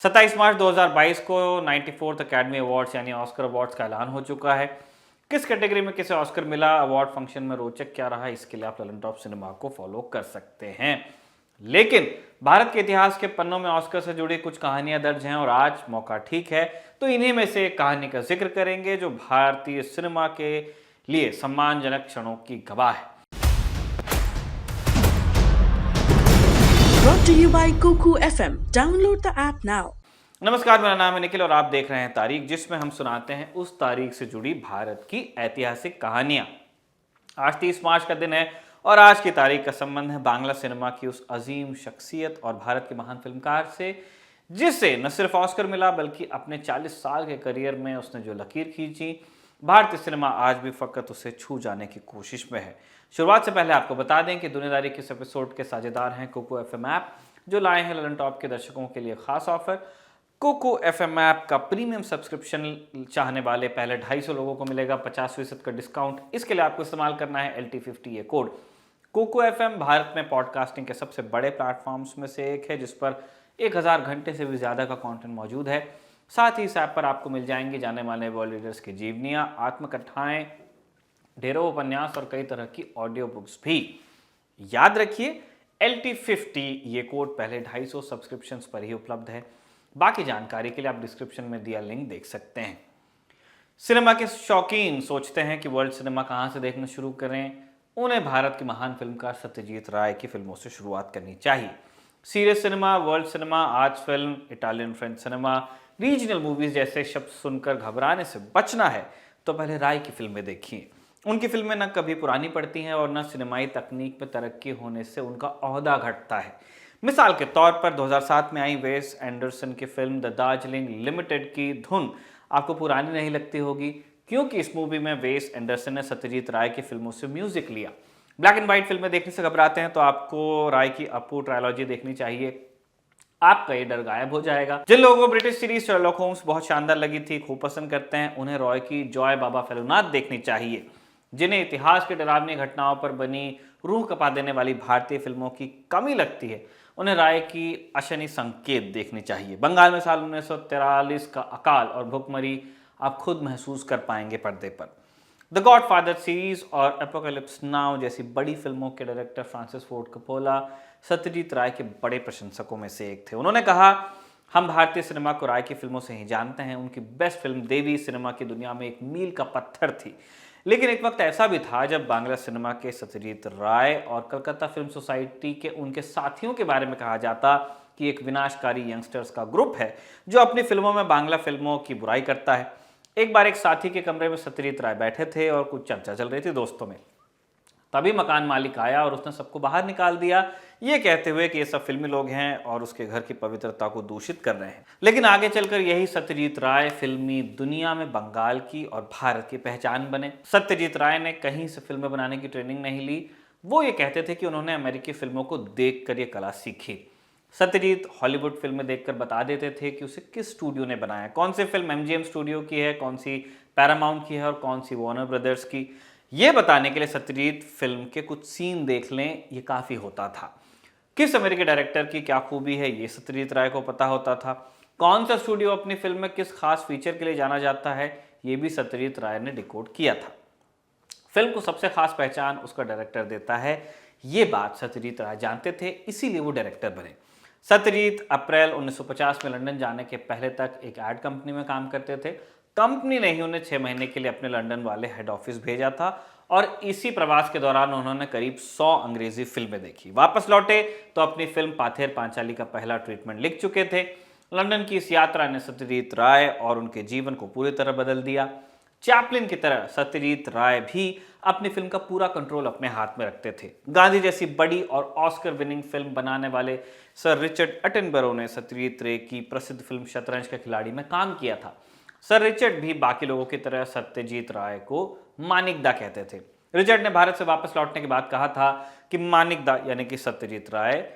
27 मार्च 2022 को 94th academy awards यानी Oscar awards का ऐलान हो चुका है। किस कैटेगरी में किसे ऑस्कर मिला, अवार्ड फंक्शन में रोचक क्या रहा, इसके लिए आप ललन टॉप सिनेमा को फॉलो कर सकते हैं। लेकिन भारत के इतिहास के पन्नों में ऑस्कर से जुड़ी कुछ कहानियां दर्ज हैं और आज मौका ठीक है तो इन्हीं में से एक कहानी का जिक्र करेंगे जो भारतीय सिनेमा के लिए सम्मानजनक क्षणों की गवाह है। Brought to you by Kuku FM. Download the app now. नमस्कार, मेरा नाम है निखिल और आप देख रहे हैं तारीख, जिसमें हम सुनाते हैं उस तारीख से जुड़ी भारत की ऐतिहासिक कहानियां। आज 30 मार्च का दिन है और आज की तारीख का संबंध है बांग्ला सिनेमा की उस अजीम शख्सियत और भारत के महान फिल्मकार से, जिसे न सिर्फ ऑस्कर मिला बल्कि अपने 40 साल के करियर में उसने जो लकीर खींची, भारतीय सिनेमा आज भी फकत उसे छू जाने की कोशिश में है। शुरुआत से पहले आपको बता दें कि दुनियादारी के इस एपिसोड के साझेदार हैं कुकू एफएम ऐप, जो लाए हैं ललन टॉप के दर्शकों के लिए खास ऑफर। कुकू एफएम ऐप का प्रीमियम सब्सक्रिप्शन चाहने वाले पहले 250 लोगों को मिलेगा 50% का डिस्काउंट। इसके लिए आपको इस्तेमाल करना है LT50 ये कोड। कुकू एफएम भारत में पॉडकास्टिंग के सबसे बड़े प्लेटफॉर्म्स में से एक है, जिस पर 1000 घंटे से भी ज़्यादा का कंटेंट मौजूद है। साथ ही इस ऐप पर आपको मिल जाएंगे जाने माने वर्ल्ड लीडर्स की जीवनियाँ, आत्मकथाएं, ढेरों उपन्यास और कई तरह की ऑडियो बुक्स भी। याद रखिए, LT50 ये कोड पहले 250 सब्सक्रिप्शंस पर ही उपलब्ध है। बाकी जानकारी के लिए आप डिस्क्रिप्शन में दिया लिंक देख सकते हैं। सिनेमा के शौकीन सोचते हैं कि वर्ल्ड सिनेमा कहाँ से देखना शुरू करें। उन्हें भारत के महान फिल्मकार सत्यजीत राय की फिल्मों से शुरुआत करनी चाहिए। Serious cinema, world cinema, art film, Italian French cinema, regional movies जैसे शब्द सुनकर घबराने से बचना है तो पहले राय की फिल्में देखिए। उनकी फिल्में न कभी पुरानी पड़ती हैं और न सिनेमाई तकनीक में तरक्की होने से उनका ओहदा घटता है। मिसाल के तौर पर 2007 में आई वेस एंडरसन की फिल्म द दार्जिलिंग लिमिटेड की धुन आपको पुरानी नहीं लगती होगी, क्योंकि इस मूवी में वेस एंडरसन ने सत्यजीत राय की फिल्मों से म्यूजिक लिया। ब्लैक एंड व्हाइट फिल्में देखने से घबराते हैं तो आपको राय की अपू ट्रायलॉजी देखनी चाहिए। आपका ये डर गायब हो जाएगा। जिन लोगों को ब्रिटिश सीरीज शर्लॉक होम्स बहुत शानदार लगी थी, खूब पसंद करते हैं, उन्हें रॉय की जॉय बाबा फेलुनाथ देखनी चाहिए। जिन्हें इतिहास के डरावनी घटनाओं पर बनी रूह कपा देने वाली भारतीय फिल्मों की कमी लगती है, उन्हें राय की अशनि संकेत देखनी चाहिए। बंगाल में साल 1943 का अकाल और भुखमरी आप खुद महसूस कर पाएंगे पर्दे पर। द गॉडफादर सीरीज और एपोकलिप्स नाउ जैसी बड़ी फिल्मों के director Francis Ford Coppola Satyajit राय के बड़े प्रशंसकों में से एक थे। उन्होंने कहा, हम भारतीय सिनेमा को राय की फिल्मों से ही जानते हैं। उनकी बेस्ट फिल्म देवी सिनेमा की दुनिया में एक मील का पत्थर थी। लेकिन एक वक्त ऐसा भी था जब बांग्ला सिनेमा के सत्यजीत राय और कलकत्ता फिल्म सोसाइटी के उनके साथियों के बारे में कहा जाता कि एक विनाशकारी यंगस्टर्स का ग्रुप है जो अपनी फिल्मों में बांग्ला फिल्मों की बुराई करता है। एक बार एक साथी के कमरे में सत्यजीत राय बैठे थे और कुछ चर्चा चल रही थी दोस्तों में। तभी मकान मालिक आया और उसने सबको बाहर निकाल दिया, ये कहते हुए कि ये सब फिल्मी लोग हैं और उसके घर की पवित्रता को दूषित कर रहे हैं। लेकिन आगे चलकर यही सत्यजीत राय फिल्मी दुनिया में बंगाल की और भारत की पहचान बने। सत्यजीत राय ने कहीं से फिल्में बनाने की ट्रेनिंग नहीं ली। वो ये कहते थे कि उन्होंने अमेरिकी फिल्मों को देखकर ये कला सीखी। सत्यजीत हॉलीवुड फिल्में देखकर बता देते थे कि उसे किस स्टूडियो ने बनाया, कौन सी फिल्म MGM स्टूडियो की है, कौन सी पैरामाउंट की है और कौन सी वार्नर ब्रदर्स की। ये बताने के लिए सत्यजीत फिल्म के कुछ सीन देख लें, ये काफ़ी होता था। किस अमेरिकी डायरेक्टर की क्या खूबी है, ये सत्यजीत राय को पता होता था। कौन सा स्टूडियो अपनी फिल्म में किस खास फीचर के लिए जाना जाता है, ये भी सत्यजीत राय ने डिकोड किया था। फिल्म को सबसे खास पहचान उसका डायरेक्टर देता है, ये बात सत्यजीत राय जानते थे, इसीलिए वो डायरेक्टर बने। सत्यजीत अप्रैल 1950 में लंदन जाने के पहले तक एक एड कंपनी में काम करते थे। कंपनी ने ही उन्हें 6 महीने के लिए अपने लंदन वाले हेड ऑफिस भेजा था और इसी प्रवास के दौरान उन्होंने करीब 100 अंग्रेजी फिल्में देखी। वापस लौटे तो अपनी फिल्म पाथेर पांचाली का पहला ट्रीटमेंट लिख चुके थे। लंदन की इस यात्रा ने सत्यजीत राय और उनके जीवन को पूरी तरह बदल दिया। चैपलिन की तरह सत्यजीत राय भी अपनी फिल्म का पूरा कंट्रोल अपने हाथ में रखते थे। गांधी जैसी बड़ी और ऑस्कर विनिंग फिल्म बनाने वाले सर रिचर्ड अटेनबरो ने सत्यजीत रे की प्रसिद्ध फिल्म शतरंज का खिलाड़ी में काम किया था। सर रिचर्ड भी बाकी लोगों की तरह सत्यजीत राय को मानिकदा कहते थे। रिचर्ड ने भारत से वापस लौटने के बाद कहा था कि मानिकदा यानी कि सत्यजीत राय,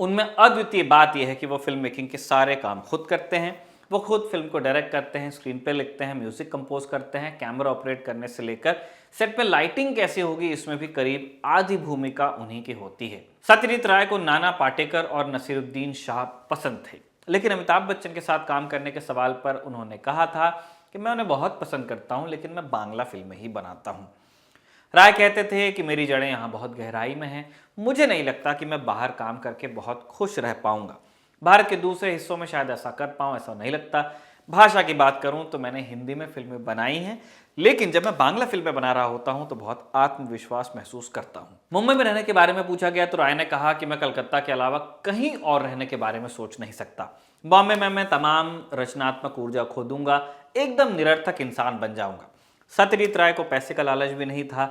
उनमें अद्वितीय बात यह है कि वो फिल्म मेकिंग के सारे काम खुद करते हैं। वो खुद फिल्म को डायरेक्ट करते हैं, स्क्रीन पे लिखते हैं, म्यूजिक कंपोज करते हैं, कैमरा ऑपरेट करने से लेकर सेट पे लाइटिंग कैसी होगी इसमें भी करीब आधी भूमिका उन्हीं की होती है। सत्यजीत राय को नाना पाटेकर और नसीरुद्दीन शाह पसंद थे। लेकिन अमिताभ बच्चन के साथ काम करने के सवाल पर उन्होंने कहा था कि मैं उन्हें बहुत पसंद करता हूं, लेकिन मैं बांग्ला फिल्में ही बनाता हूं। राय कहते थे कि मेरी जड़ें यहाँ बहुत गहराई में हैं, मुझे नहीं लगता कि मैं बाहर काम करके बहुत खुश रह पाऊंगा। भारत के दूसरे हिस्सों में शायद ऐसा कर पाऊं, ऐसा नहीं लगता। भाषा की बात करूं तो मैंने हिंदी में फिल्में बनाई हैं, लेकिन जब मैं बांग्ला फिल्में बना रहा होता हूं तो बहुत आत्मविश्वास महसूस करता हूं। मुंबई में रहने के बारे में पूछा गया तो राय ने कहा कि मैं कलकत्ता के अलावा कहीं और रहने के बारे में सोच नहीं सकता। बॉम्बे में मैं तमाम रचनात्मक ऊर्जा खो दूंगा, एकदम निरर्थक इंसान बन जाऊंगा। सत्यजीत राय को पैसे का लालच भी नहीं था।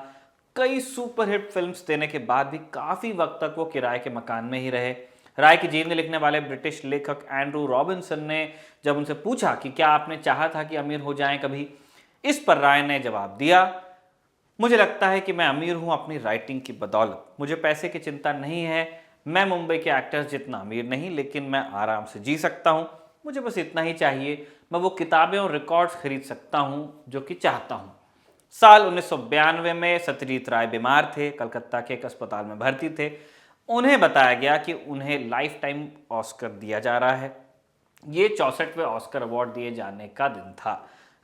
कई सुपरहिट फिल्म्स देने के बाद भी काफी वक्त तक वो किराए के मकान में ही रहे। राय की जीवनी लिखने वाले ब्रिटिश लेखक एंड्रू रॉबिन्सन ने जब उनसे पूछा कि क्या आपने चाहा था कि अमीर हो जाएं कभी, इस पर राय ने जवाब दिया, मुझे लगता है कि मैं अमीर हूं अपनी राइटिंग की बदौलत। मुझे पैसे की चिंता नहीं है। मैं मुंबई के एक्टर्स जितना अमीर नहीं, लेकिन मैं आराम से जी सकता हूं। मुझे बस इतना ही चाहिए, मैं वो किताबें और रिकॉर्ड्स खरीद सकता हूं जो कि चाहता हूं। साल 1992 में सत्यजीत राय बीमार थे, कलकत्ता के एक अस्पताल में भर्ती थे। उन्हें बताया गया कि उन्हें लाइफ टाइम ऑस्कर दिया जा रहा है। ये 64वें ऑस्कर अवार्ड दिए जाने का दिन था।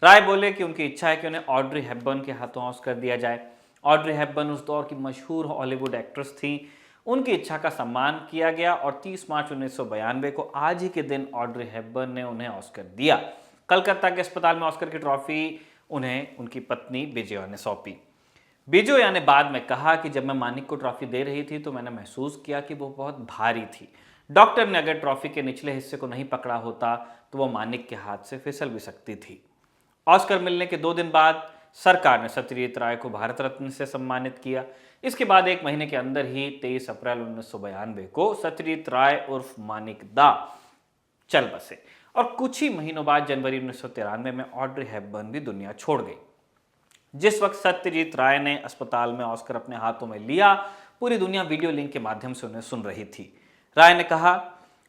राय बोले कि उनकी इच्छा है कि उन्हें ऑड्री हेपबर्न के हाथों ऑस्कर दिया जाए। ऑड्री हेपबर्न उस दौर की मशहूर हॉलीवुड एक्ट्रेस थी। उनकी इच्छा का सम्मान किया गया और 30 मार्च 1992 को आज ही के दिन ऑड्री हेपबर्न ने उन्हें ऑस्कर दिया। कलकत्ता के अस्पताल में ऑस्कर की ट्रॉफी उन्हें उनकी पत्नी बिजोया ने सौंपी। बिजोया ने बाद में कहा कि जब मैं मानिक को ट्रॉफी दे रही थी तो मैंने महसूस किया कि वो बहुत भारी थी। डॉक्टर ने अगर ट्रॉफी के निचले हिस्से को नहीं पकड़ा होता तो वो मानिक के हाथ से फिसल भी सकती थी। ऑस्कर मिलने के 2 दिन बाद सरकार ने सत्यजीत राय को भारत रत्न से सम्मानित किया। इसके बाद 1 महीने के अंदर ही 23 अप्रैल 1992 को सत्यजीत राय उर्फ मानिक दा चल बसे और कुछ ही महीनों बाद जनवरी 1993 में ऑड्री हेपबर्न भी दुनिया छोड़ गई। जिस वक्त सत्यजीत राय ने अस्पताल में ऑस्कर अपने हाथों में लिया, पूरी दुनिया वीडियो लिंक के माध्यम से उन्हें सुन रही थी। राय ने कहा,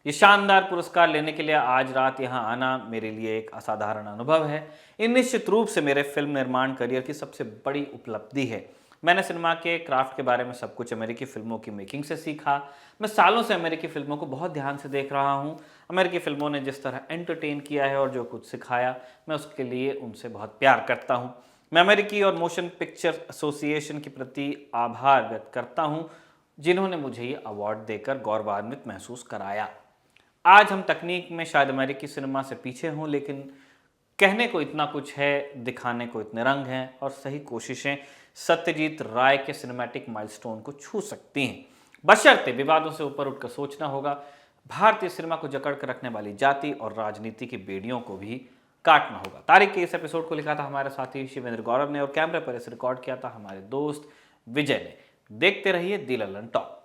ये शानदार पुरस्कार लेने के लिए आज रात यहाँ आना मेरे लिए एक असाधारण अनुभव है। ये निश्चित रूप से मेरे फिल्म निर्माण करियर की सबसे बड़ी उपलब्धि है। मैंने सिनेमा के क्राफ्ट के बारे में सब कुछ अमेरिकी फिल्मों की मेकिंग से सीखा। मैं सालों से अमेरिकी फिल्मों को बहुत ध्यान से देख रहा हूँ। अमेरिकी फिल्मों ने जिस तरह एंटरटेन किया है और जो कुछ सिखाया, मैं उसके लिए उनसे बहुत प्यार करता हूँ। मैं अमेरिकी और मोशन पिक्चर एसोसिएशन के प्रति आभार व्यक्त करता हूँ, जिन्होंने मुझे ये अवार्ड देकर गौरवान्वित महसूस कराया। आज हम तकनीक में शायद अमेरिकी सिनेमा से पीछे हों, लेकिन कहने को इतना कुछ है, दिखाने को इतने रंग हैं और सही कोशिशें सत्यजीत राय के सिनेमैटिक माइलस्टोन को छू सकती हैं। बशर्ते विवादों से ऊपर उठकर सोचना होगा। भारतीय सिनेमा को जकड़ कर रखने वाली जाति और राजनीति की बेड़ियों को भी काटना होगा। तारीख के इस एपिसोड को लिखा था हमारे साथी शिवेंद्र गौरव ने और कैमरे पर इसे रिकॉर्ड किया था हमारे दोस्त विजय ने। देखते रहिए दी लल्लन टॉक।